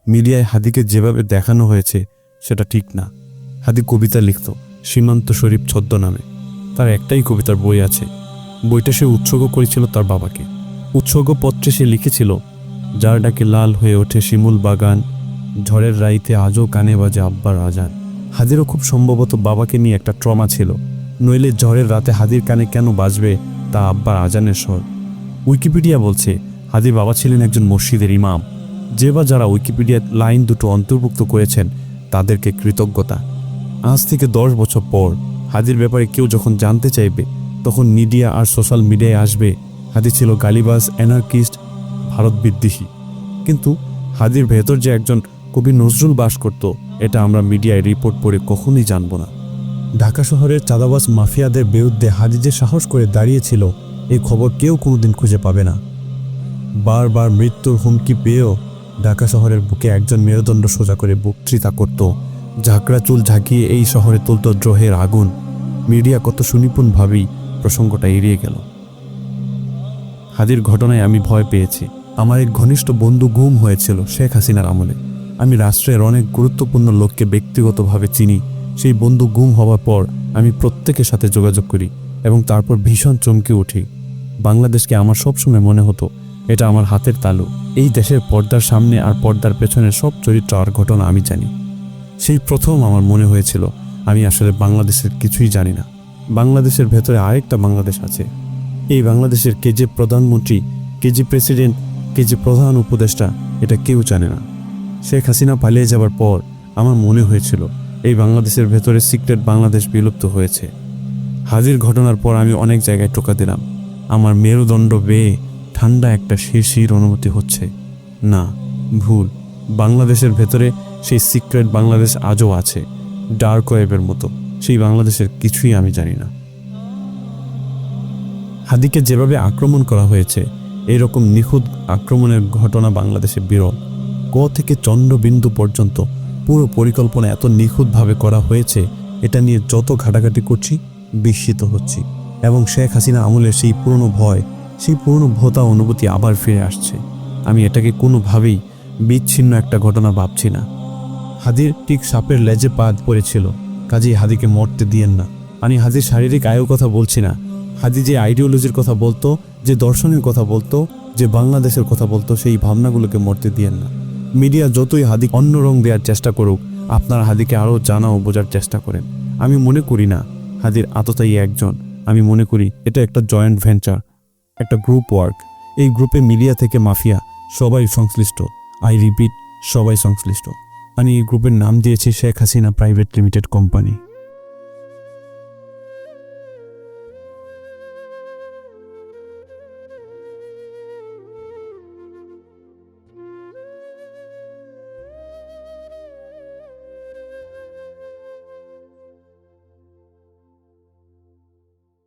মিডিয়ায় হাদিকে যেভাবে দেখানো হয়েছে সেটা ঠিক না। হাদি কবিতা লিখত সীমান্ত শরীফ ছদ্মনামে। তার একটাই কবিতার বই আছে। বইটা সে উৎসর্গ করেছিল তার বাবাকে। উৎসর্গপত্রে সে লিখেছিল, যার ডাকে লাল হয়ে ওঠে শিমুল বাগান, ঝড়ের রাইতে আজও কানে বাজে আব্বার আজান। হাদিরও খুব সম্ভবত বাবাকে নিয়ে একটা ট্রমা ছিল, নইলে ঝড়ের রাতে হাদির কানে কেন বাজবে তা আব্বার আজানের স্বর। উইকিপিডিয়া বলছে হাদির বাবা ছিলেন একজন মসজিদের ইমাম। যে বা যারা উইকিপিডিয়ার লাইন দুটো অন্তর্ভুক্ত করেছেন তাদেরকে কৃতজ্ঞতা। আজ থেকে 10 বছর পর হাদির ব্যাপারে কেউ যখন জানতে চাইবে তখন মিডিয়া আর সোশ্যাল মিডিয়ায় আসবে হাদি ছিল গালিবাজ, অ্যানার্কিস্ট, ভারত বিদ্বেষী। কিন্তু হাদির ভেতর যে একজন কবি নজরুল বাস করত এটা আমরা মিডিয়ায় রিপোর্ট পড়ে কখনোই জানব না। ঢাকা শহরের চাঁদাবাজ মাফিয়াদের বিরুদ্ধে হাদি যে সাহস করে দাঁড়িয়েছিল এই খবর কেউ কোনোদিন খুঁজে পাবে না। বারবার মৃত্যুর হুমকি পেয়েও ঢাকা শহরের বুকে একজন মেরুদণ্ড সোজা করে বক্তৃতা করত, ঝাঁকড়া চুল ঝাঁকিয়ে এই শহরে তুলত দ্রোহের আগুন। মিডিয়া কত সুনিপুণভাবেই প্রসঙ্গটা এড়িয়ে গেল। হাদির ঘটনায় আমি ভয় পেয়েছি। আমার এক ঘনিষ্ঠ বন্ধু গুম হয়েছিল শেখ হাসিনার আমলে। আমি রাষ্ট্রের অনেক গুরুত্বপূর্ণ লোককে ব্যক্তিগতভাবে চিনি। সেই বন্ধু গুম হওয়ার পর আমি প্রত্যেকের সাথে যোগাযোগ করি এবং তারপর ভীষণ চমকে উঠি। বাংলাদেশকে আমার সবসময় মনে হতো এটা আমার হাতের তালু। এই দেশের পর্দার সামনে আর পর্দার পেছনের সব চরিত্র আর ঘটনা আমি জানি। সেই প্রথম আমার মনে হয়েছিল আমি আসলে বাংলাদেশের কিছুই জানি না। বাংলাদেশের ভেতরে আরেকটা বাংলাদেশ আছে। এই বাংলাদেশের কে যে প্রধানমন্ত্রী, কে যে প্রেসিডেন্ট, কে যে প্রধান উপদেষ্টা এটা কেউ জানে না। শেখ হাসিনা পালিয়ে যাবার পর আমার মনে হয়েছিল এই বাংলাদেশের ভেতরে সিক্রেট বাংলাদেশ বিলুপ্ত হয়েছে। হাদির ঘটনার পর আমি অনেক জায়গায় টোকা দিলাম। আমার মেরুদণ্ড বেয়ে ঠান্ডা একটা শিরশির অনুভূতি হচ্ছে। না, ভুল। বাংলাদেশের ভেতরে সেই সিক্রেট বাংলাদেশ আজও আছে, ডার্ক ওয়েবের মতো। সেই বাংলাদেশের কিছুই আমি জানি না। হাদিকে যেভাবে আক্রমণ করা হয়েছে এইরকম নিখুঁত আক্রমণের ঘটনা বাংলাদেশে বিরল। ক থেকে চন্দ্রবিন্দু পর্যন্ত পুরো পরিকল্পনা এত নিখুঁতভাবে করা হয়েছে, এটা নিয়ে যত ঘাটাঘাটি করছি বিস্মিত হচ্ছি। এবং শেখ হাসিনা আমলের সেই পুরনো ভয়, সেই পুরনো ভোতা অনুভূতি আবার ফিরে আসছে। আমি এটাকে কোনোভাবেই বিচ্ছিন্ন একটা ঘটনা ভাবছি না। হাদির ঠিক সাপের লেজে পা পড়েছিল, কাজেই হাদিকে মরতে দিয়েন না। আমি হাদির শারীরিক আয়ের কথা বলছি না। হাদি যে আইডিওলজির কথা বলতো, যে দর্শনের কথা বলতো, যে বাংলাদেশের কথা বলতো, সেই ভাবনাগুলোকে মরতে দিয়েন না। মিডিয়া যতই হাদি অন্য রং দেওয়ার চেষ্টা করুক, আপনারা হাদিকে আরও জানা ও বোঝার চেষ্টা করেন। আমি মনে করি না হাদির আততায়ী একজন। আমি মনে করি এটা একটা জয়েন্ট ভেঞ্চার, একটা গ্রুপ ওয়ার্ক। এই গ্রুপে মিডিয়া থেকে মাফিয়া সবাই সংশ্লিষ্ট। আই রিপিট, সবাই সংশ্লিষ্ট। আমি এই গ্রুপের নাম দিয়েছি Sheikh Hasina private limited company.